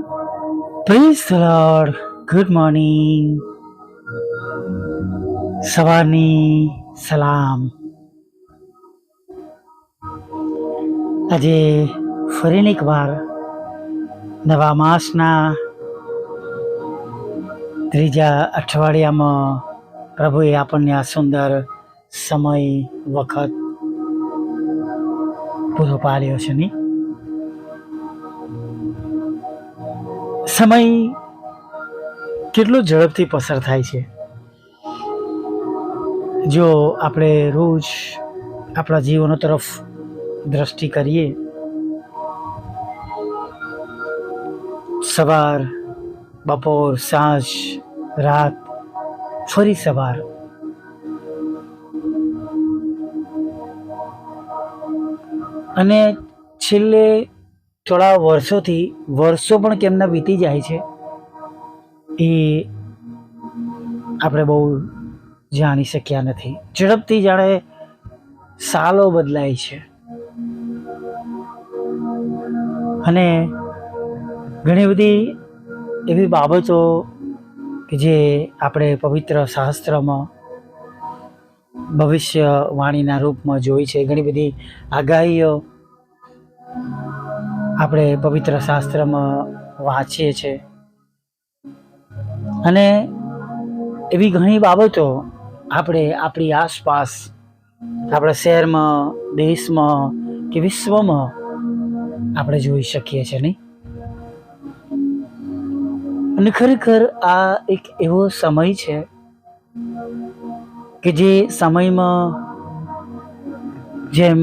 Praise the lord. Good morning. સવારની સલામ. આજે ફરીને એકવાર નવા માસના ત્રીજા અઠવાડિયામાં પ્રભુએ આપણને આ સુંદર સમય વખત પૂરો પાડ્યો છે નહીં. સમય કેટલો ઝડપથી પસાર થાય છે. જો આપણે રોજ આપણા જીવનો તરફ દ્રષ્ટિ કરીએ, સવાર, બપોર, સાંજ, રાત, ફરી સવાર, અને છેલ્લે થોડા વર્ષો પણ કેમના વીતી જાય છે એ આપણે બહુ જાણી શક્યા નથી. ઝડપથી જાણે સાલો બદલાય છે. અને ઘણી બધી એવી બાબતો કે જે આપણે પવિત્ર શાસ્ત્રમાં ભવિષ્યવાણીના રૂપમાં જોઈ છે. ઘણી બધી આગાહીઓ આપણે પવિત્ર શાસ્ત્રમાં વાંચીએ છીએ, અને એવી ઘણી બાબતો આપણે આપણી આસપાસ, આપણા શહેરમાં, દેશમાં કે વિશ્વમાં આપણે જોઈ શકીએ છીએ નહીં. અને ખરેખર આ એક એવો સમય છે કે જે સમયમાં જેમ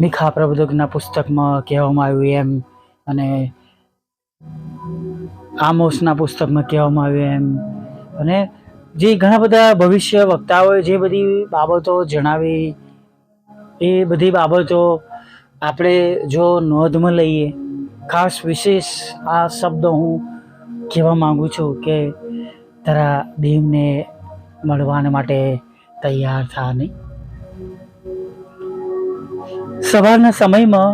મીખા પ્રબોધકના પુસ્તકમાં કહેવામાં આવ્યું એમ, અને આમોસના પુસ્તકમાં કહેવામાં આવ્યું એમ, અને જે ઘણા બધા ભવિષ્ય વક્તાઓએ જે બધી બાબતો જણાવી, એ બધી બાબતો આપણે જો નોંધમાં લઈએ, ખાસ વિશેષ આ શબ્દ હું કહેવા માગું છું કે તારા દેવને મળવાને માટે તૈયાર થા નહીં. સવારના સમયમાં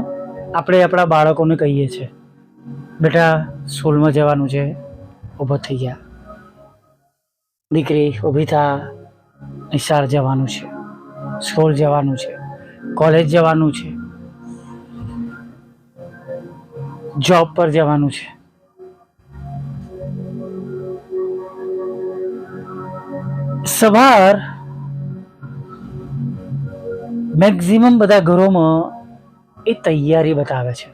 આપણે આપણા બાળકોને કહીએ છીએ, બેટા સ્કૂલમાં જવાનું છે, ઊભો થઈ ગયા. દીકરી ઊભી થા, નિશાળ જવાનું છે, સ્કૂલ જવાનું છે, કોલેજ જવાનું છે, જોબ પર જવાનું છે. સવાર મેક્સિમમ બધા ઘરોમાં એ તૈયારી બતાવે છે.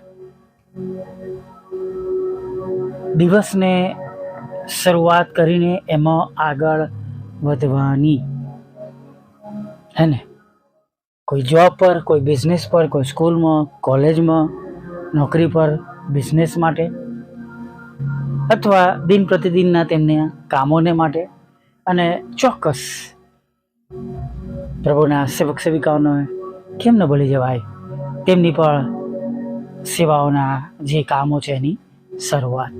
દિવસને શરૂઆત કરીને એમાં આગળ વધવાની, હે ને? કોઈ જોબ પર, કોઈ બિઝનેસ પર, કોઈ સ્કૂલમાં, કોલેજમાં, નોકરી પર, બિઝનેસ માટે, અથવા દિન પ્રતિદિનના તેમના કામોને માટે, અને ચોક્કસ પ્રભુના સેવક સેવિકાઓને કેમ ન ભૂલી જવાય, તેમની પણ સેવાઓના જે કામો છે એની શરૂઆત.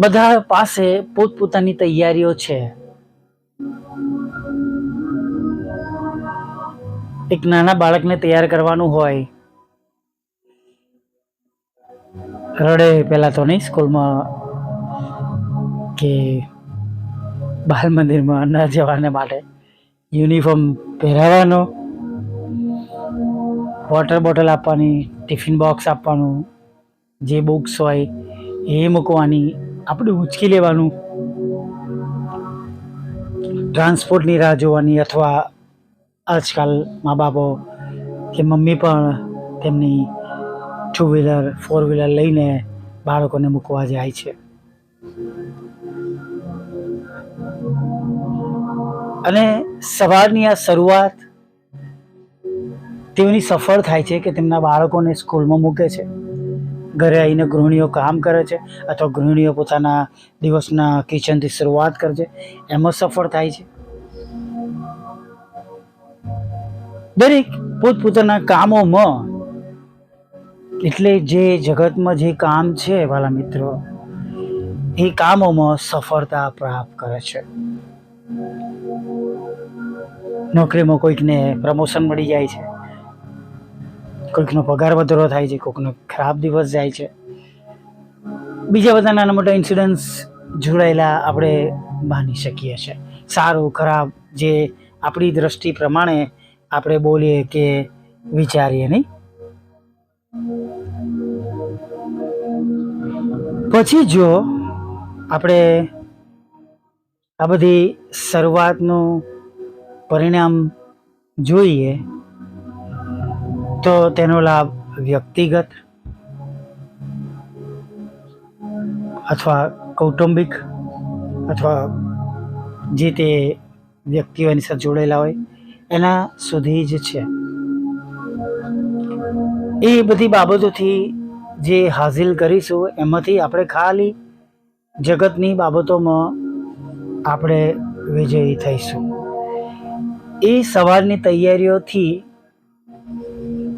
બધા પાસે પોતપોતાની તૈયારીઓ છે. એક નાના બાળકને તૈયાર કરવાનું હોય, રડે પહેલા તો નહીં સ્કૂલમાં કે બાલ મંદિરમાં ન જવાને માટે, યુનિફોર્મ પહેરાવવાનો, વોટર બોટલ આપવાની, ટિફિન બોક્સ આપવાનું, જે બુક્સ હોય એ મૂકવાની, આપણે ઉંચકી લેવાનું, ટ્રાન્સપોર્ટની રાહ જોવાની, અથવા આજકાલ મા બાપો કે મમ્મી પણ તેમની 2 વ્હીલર 4 વ્હીલર લઈને બાળકોને મૂકવા જાય છે. અને સવારની આ શરૂઆત તેઓની સફળ થાય છે કે તેમના બાળકોને સ્કૂલમાં મૂકે છે. ઘરે આવીને ગૃહિણીઓ કામ કરે છે, અથવા ગૃહિણીઓ પોતાના દિવસના કિચનથી શરૂઆત કરે છે, એમાં સફળ થાય છે. દરેક પોતપોતાના કામોમાં, એટલે જે જગતમાં જે કામ છે વાલા મિત્રો, એ કામોમાં સફળતા પ્રાપ્ત કરે છે. નોકરીમાં કોઈકને પ્રમોશન મળી જાય છે, કોઈકનો પગાર વધારો થાય છે, કોઈકનો ખરાબ દિવસ જાય છે, બીજા બધા નાના મોટા ઇન્સિડન્ટ્સ જોડાયેલા આપણે માની શકીએ છીએ. સારું ખરાબ જે આપણી દ્રષ્ટિ પ્રમાણે આપણે બોલીએ કે વિચારીએ નહીં. પછી જો આપણે આ બધી શરૂઆતનું પરિણામ જોઈએ તો તેનો લાભ વ્યક્તિગત અથવા કૌટુંબિક અથવા જે તે વ્યક્તિઓ એની સાથે જોડાયેલા હોય એના સુધી જ છે. એ બધી બાબતોથી જે હાસિલ કરીશું એમાંથી આપણે ખાલી જગતની બાબતોમાં આપણે વિજયી થઈશું. એ સવારની તૈયારીઓથી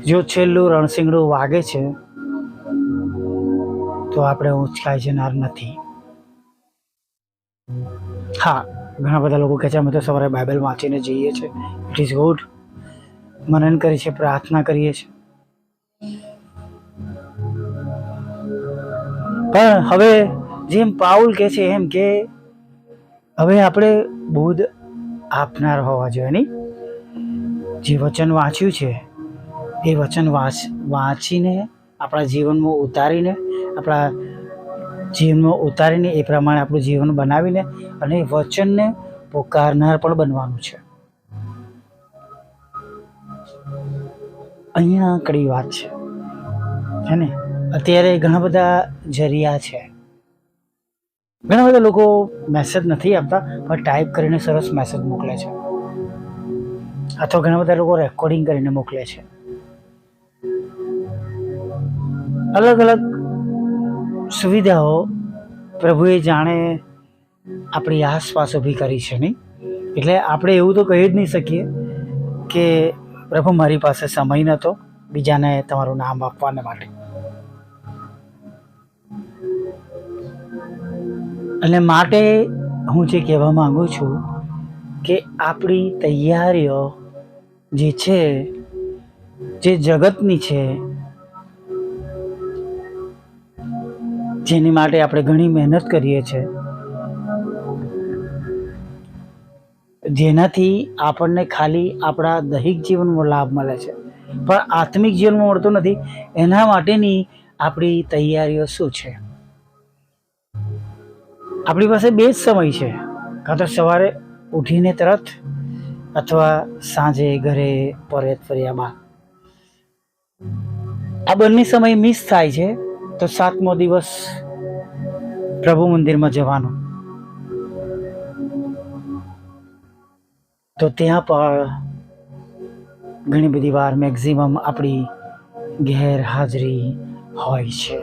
જો છેલ્લું રણશીંગડું વાગે છે તો આપણે ઉંચકાઈ જનાર નથી. હા, ઘણા બધા લોકો કહે છે અમે તો સવારે બાઇબલ વાંચીને જઈએ છીએ. It is good. મનન કરીએ છીએ, પ્રાર્થના કરીએ છીએ. પણ હવે જેમ પાઉલ કહે છે એમ કે હવે આપણે બોધ આપનાર હોવા જોઈએ નહીં. જે વચન વાંચ્યું છે એ વચન વાંચીને આપણા જીવનમાં ઉતારીને એ પ્રમાણે આપણું જીવન બનાવીને અને વચનને પોકારનાર પણ બનવાનું છે. અહીંયા કડી વાત છે ને. અત્યારે ઘણા બધા જરિયા છે. ઘણા બધા લોકો મેસેજ નથી આપતા પણ ટાઈપ કરીને સરસ મેસેજ મોકલે છે, અથવા ઘણા બધા લોકો રેકોર્ડિંગ કરીને મોકલે છે. અલગ અલગ સુવિધાઓ પ્રભુએ જાણે આપણી આસપાસ ઊભી કરી છે નહીં. એટલે આપણે એવું તો કહી જ નહીં શકીએ કે પ્રભુ મારી પાસે સમય નહોતો બીજાને તમારું નામ આપવાને માટે. અને માટે હું જે કહેવા માંગુ છું કે આપણી તૈયારીઓ જે છે, જે જગતની છે, જેની માટે આપણે ઘણી મહેનત કરીએ છીએ, જેનાથી આપણને ખાલી આપણા દૈહિક જીવનમાં લાભ મળે છે પણ આત્મિક જીવનમાં મળતો નથી. એના માટેની આપણી તૈયારીઓ શું છે? આપણી પાસે બે જ સમય છે, કાં તો સવારે ઉઠીને તરત અથવા સાંજે ઘરે પરત ફર્યા બાદ. આ બંને સમય મિસ થાય છે તો 7મો દિવસ પ્રભુ મંદિરમાં જવાનો, તો ત્યાં પણ ઘણી બધી વાર મેક્ઝિમમ આપણી ગેરહાજરી હોય છે.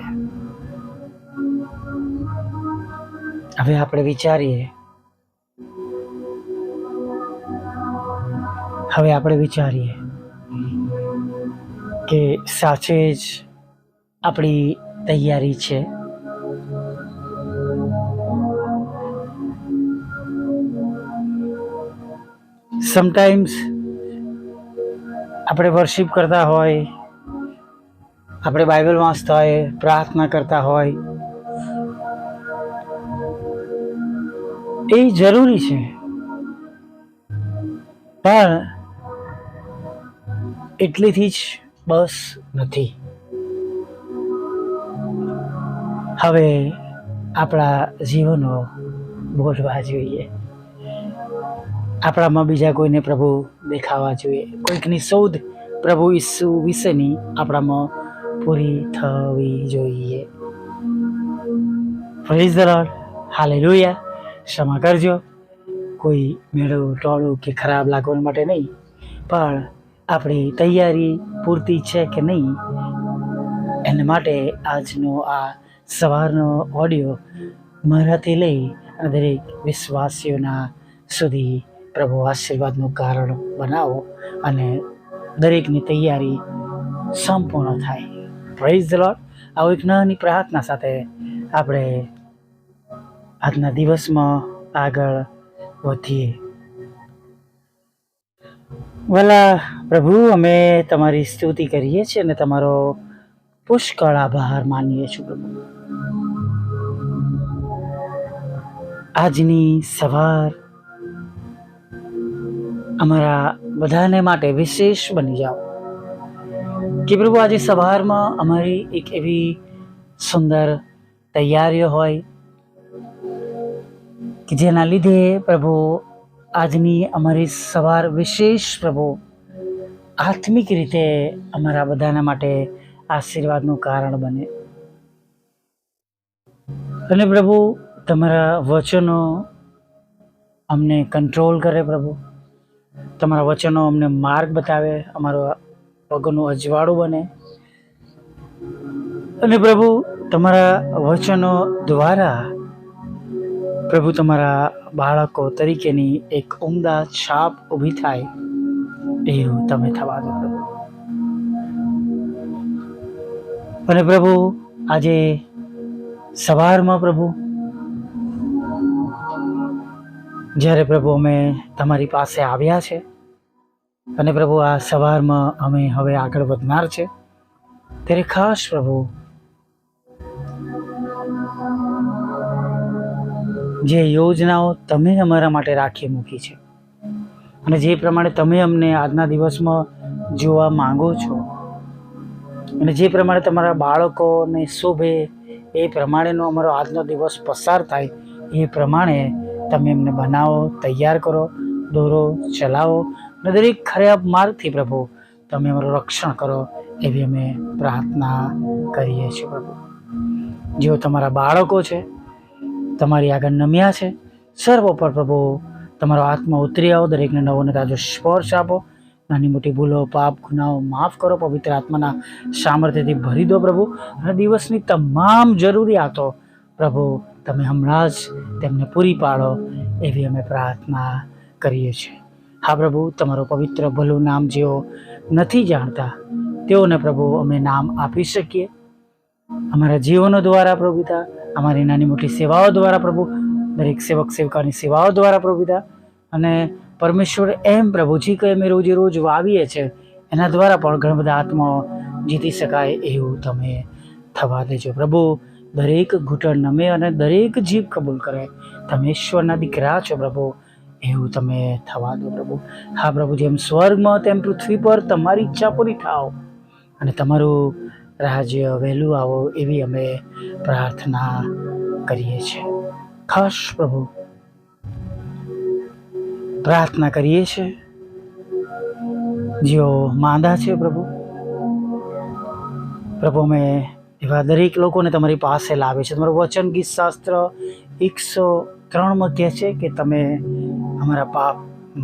હવે આપણે વિચારીએ કે સાચે જ આપણી તૈયારી છે? સમટાઈમ્સ આપણે વર્શિપ કરતા હોય, આપણે બાઇબલ વાંચતા હોય, પ્રાર્થના કરતા હોય, એ જરૂરી છે, પણ એટલીથી જ બસ નથી. હવે આપણા જીવનો બોલવા જોઈએ, આપણામાં બીજા કોઈને પ્રભુ દેખાવા જોઈએ, કોઈકની શોધ પ્રભુ ઈસુ વિશેની આપણામાં પૂરી થવી જોઈએ. Praise the lord, hallelujah. ક્ષમા કરજો, કોઈ મેળું ટોળું કે ખરાબ લાગવા માટે નહીં, પણ આપણી તૈયારી પૂરતી છે કે નહીં એના માટે આજનો આ સવારનો ઓડિયો મારાથી લઈ અને દરેક વિશ્વાસીઓના સુધી પ્રભુ આશીર્વાદનું કારણ બનાવો અને દરેકની તૈયારી સંપૂર્ણ થાય. Praise the lord. આવો એક નાની પ્રાર્થના સાથે આપણે આજના દિવસમાં આગળ વધીએ. વાલા પ્રભુ, અમે તમારી સ્તુતિ કરીએ છીએ અને તમારો પુષ્કળ આભાર માનીએ છીએ પ્રભુ. આજની સવાર અમારા બધાને માટે વિશેષ બની જાઓ કે પ્રભુ આજે સવારમાં અમારી એક એવી સુંદર તૈયારીઓ હોય કે જેના લીધે પ્રભુ આજની અમારી સવાર વિશેષ પ્રભુ આત્મિક રીતે અમારા બધાના માટે આશીર્વાદનું કારણ બને. અને પ્રભુ તમારા વચનો અમને કંટ્રોલ કરે પ્રભુ. તમારા વચનો અમને માર્ગ બતાવે, અમારો પગનું અજવાળું બને. અને પ્રભુ તમારા વચનો દ્વારા પ્રભુ તમારા બાળકો તરીકેની એક ઉમદા છાપ ઊભી થાય એવું તમે થવા દો પ્રભુ. અને પ્રભુ આજે સવારમાં પ્રભુ જ્યારે પ્રભુ અમે તમારી પાસે આવ્યા છે અને પ્રભુ આ સવારમાં અમે હવે આગળ વધનાર છે, ત્યારે ખાસ પ્રભુ જે યોજનાઓ તમે અમારા માટે રાખી મૂકી છે અને જે પ્રમાણે તમે અમને આજના દિવસમાં જોવા માંગો છો અને જે પ્રમાણે તમારા બાળકોને શોભે એ પ્રમાણેનો અમારો આજનો દિવસ પસાર થાય એ પ્રમાણે તમે એમને બનાવો, તૈયાર કરો, દોરો, ચલાવો અને દરેક ખરાબ માર્ગથી પ્રભુ તમે અમારું રક્ષણ કરો એવી અમે પ્રાર્થના કરીએ છીએ પ્રભુ. જેઓ તમારા બાળકો છે, તમારી આગળ નમ્યા છે, સર્વ પર પ્રભુ તમારો આત્મા ઉતરી આવો, દરેકને નવો ને તાજો સ્પર્શ આપો. નાની મોટી ભૂલો, પાપ, ગુનાઓ માફ કરો, પવિત્ર આત્માના સામર્થ્યથી ભરી દો પ્રભુ. અને દિવસની તમામ જરૂરિયાતો પ્રભુ તમે હમણાં જ તેમને પૂરી પાડો એવી અમે પ્રાર્થના કરીએ છીએ. હા પ્રભુ, તમારું પવિત્ર ભલું નામ જેઓ નથી જાણતા તેઓને પ્રભુ અમે નામ આપી શકીએ. અમારા જીવનો દ્વારા પ્રભુ પિતા, અમારી નાની મોટી સેવાઓ દ્વારા પ્રભુ, દરેક સેવક સેવકાની સેવાઓ દ્વારા પ્રભુ પિતા, અને પરમેશ્વર એમ પ્રભુજી કે અમે રોજે રોજ વાવીએ છીએ એના દ્વારા પણ ઘણા બધા આત્માઓ જીતી શકાય એવું તમે થવા દેજો પ્રભુ. દરેક ઘૂંટણ નમે અને દરેક જીભ કબૂલ કરે તમે ઈશ્વરના દીકરા છો પ્રભુ એવું તમે થવા દો પ્રભુ. હા પ્રભુ, જેમ સ્વર્ગમાં તેમ પૃથ્વી પર તમારી ઈચ્છા પૂરી થાવ અને તમારું રાજ્ય વહેલું આવો એવી અમે પ્રાર્થના કરીએ છીએ. ખાસ પ્રભુ પ્રાર્થના કરીએ છીએ જેઓ માંદા છે પ્રભુ. પ્રભુ અમે એવા દરેક લોકોને તમારી પાસે લાવે છે. તમારું વચન ગીત શાસ્ત્ર 103 કહે છે કે તમે અમારા પાપ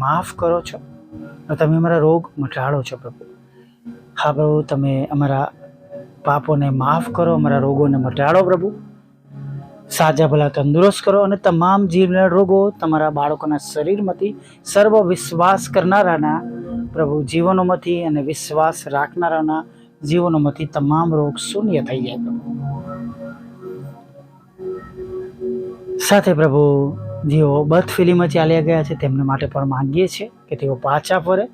માફ કરો છો અને તમે અમારા રોગ મટાડો છો પ્રભુ. હા પ્રભુ, તમે અમારા પાપોને માફ કરો, અમારા રોગોને મટાડો પ્રભુ. સાજા ભલા તંદુરસ્ત કરો અને તમામ જીવના રોગો તમારા બાળકોના શરીરમાંથી, સર્વ વિશ્વાસ કરનારાના પ્રભુ જીવનોમાંથી અને વિશ્વાસ રાખનારાના જીવનોમાંથી તમામ રોગ શૂન્ય થઈ જાય પ્રભુ. સાથે પ્રભુ જેઓ બદફિલીમાં ચાલ્યા ગયા છે તેમના માટે પણ માંગીએ છીએ કે તેઓ પાછા ફરે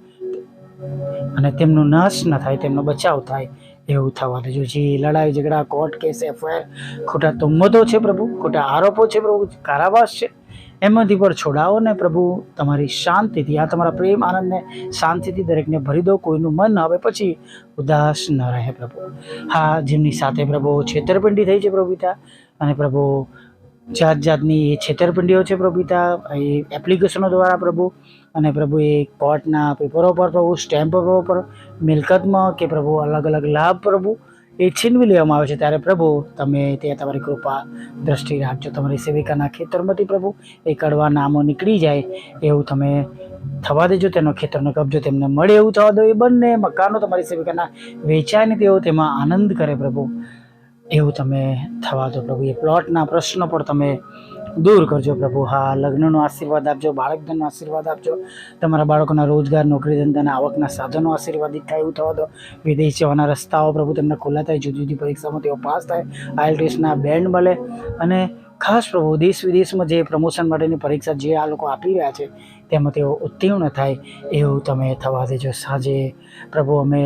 અને તેમનો નાશ ન થાય, તેમનો બચાવ થાય એવું થવા દેજો. જે લડાઈ ઝઘડા, કોર્ટ કેસ, એફઆઈઆર, ખોટા તુમ્મતો છે પ્રભુ, ખોટા આરોપો છે પ્રભુ, કારાવાસ છે, એમાંથી પણ છોડાવો ને પ્રભુ તમારી શાંતિથી, આ તમારા પ્રેમ આનંદને શાંતિથી દરેકને ભરી દો. કોઈનું મન હવે પછી ઉદાસ ન રહે પ્રભુ. હા, જેમની સાથે પ્રભુ છેતરપિંડી થઈ છે પ્રભુ પિતા, અને પ્રભુ જાત જાતની એ છેતરપિંડીઓ છે પ્રભુ પિતા, એ એપ્લિકેશનો દ્વારા પ્રભુ, અને પ્રભુ એ કોર્ટના પેપરો પર પ્રભુ, સ્ટેમ્પો પર, મિલકતમાં કે પ્રભુ અલગ અલગ લાભ પ્રભુ એ છીનવી લેવામાં આવે છે, ત્યારે પ્રભુ તમે ત્યાં તમારી કૃપા દ્રષ્ટિ રાખજો. તમારી સેવિકાના ખેતરમાંથી પ્રભુ એ કડવા નામો નીકળી જાય એવું તમે થવા દેજો. તેનો ખેતરનો કબજો તેમને મળે એવું થવા દો. એ બંને મકાનો તમારી સેવિકાના વેચાય ને તેઓ તેમાં આનંદ કરે પ્રભુ એવું તમે થવા દો પ્રભુ. એ પ્લોટના પ્રશ્નો પણ તમે દૂર કરજો પ્રભુ. હા, લગ્નનો આશીર્વાદ આપજો, બાળકધનનો આશીર્વાદ આપજો, તમારા બાળકોના રોજગાર, નોકરી, ધંધાના આવકના સાધનો આશીર્વાદિત થાય એવું થવા દો. વિદેશ જવાના રસ્તાઓ પ્રભુ તેમને ખુલ્લા થાય, જુદી જુદી પરીક્ષામાં તેઓ પાસ થાય, IELTSના બેન્ડ મળે, અને ખાસ પ્રભુ દેશ વિદેશમાં જે પ્રમોશન માટેની પરીક્ષા જે આ લોકો આપી રહ્યા છે તેમાં તેઓ ઉત્તીર્ણ થાય એવું તમે થવા દેજો. સાંજે પ્રભુ અમે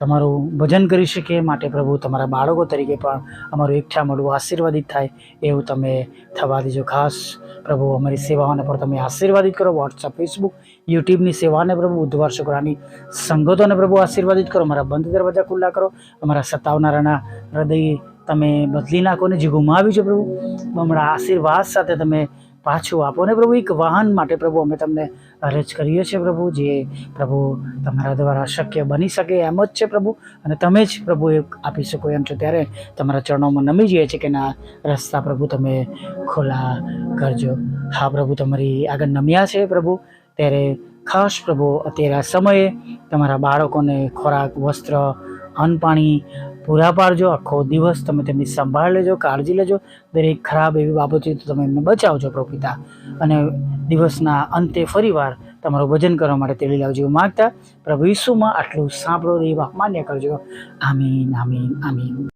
તમારું ભજન કરી શકીએ માટે પ્રભુ તમારા બાળકો તરીકે પણ અમારું એકઠા મળવું આશીર્વાદિત થાય એવું તમે થવા દેજો. ખાસ પ્રભુ અમારી સેવાઓને પણ તમે આશીર્વાદિત કરો. વોટ્સઅપ, ફેસબુક, યુટ્યુબની સેવાને પ્રભુ, બુધવાર શુક્રવારની સંગતોને પ્રભુ આશીર્વાદિત કરો. અમારા બંધ દરવાજા ખુલ્લા કરો. અમારા સતાવનારાના હૃદય તમે બદલી નાખો ને જે ગુમાવ્યું છે પ્રભુ હમણાં આશીર્વાદ સાથે તમે પાછું આપો ને પ્રભુ. એક વાહન માટે પ્રભુ અમે તમને અરજ કરીએ છીએ પ્રભુ, જે પ્રભુ તમારા દ્વારા શક્ય બની શકે એમ જ છે પ્રભુ, અને તમે જ પ્રભુ એ આપી શકો એમ છો. ત્યારે તમારા ચરણોમાં નમી જઈએ છીએ કે ના રસ્તા પ્રભુ તમે ખોલા કરજો. હા પ્રભુ, તમારી આગળ નમ્યા છે પ્રભુ, ત્યારે ખાસ પ્રભુ અત્યારે આ સમયે તમારા બાળકોને ખોરાક, વસ્ત્ર, અન્ન, પાણી પૂરા પાડજો. આખો દિવસ તમે તેમની સંભાળ લેજો, કાળજી લેજો. દરેક ખરાબ એવી બાબતોથી તમે એમને બચાવજો પ્રભુ પિતા, અને દિવસના અંતે ફરીવાર તમારું ભજન કરવા માટે તેડી લાવજો માગતા પ્રભુ ઈસુમાં આટલું સાંભળો, એ વાત માન્ય કરજો. આમીન, આમીન, આમીન.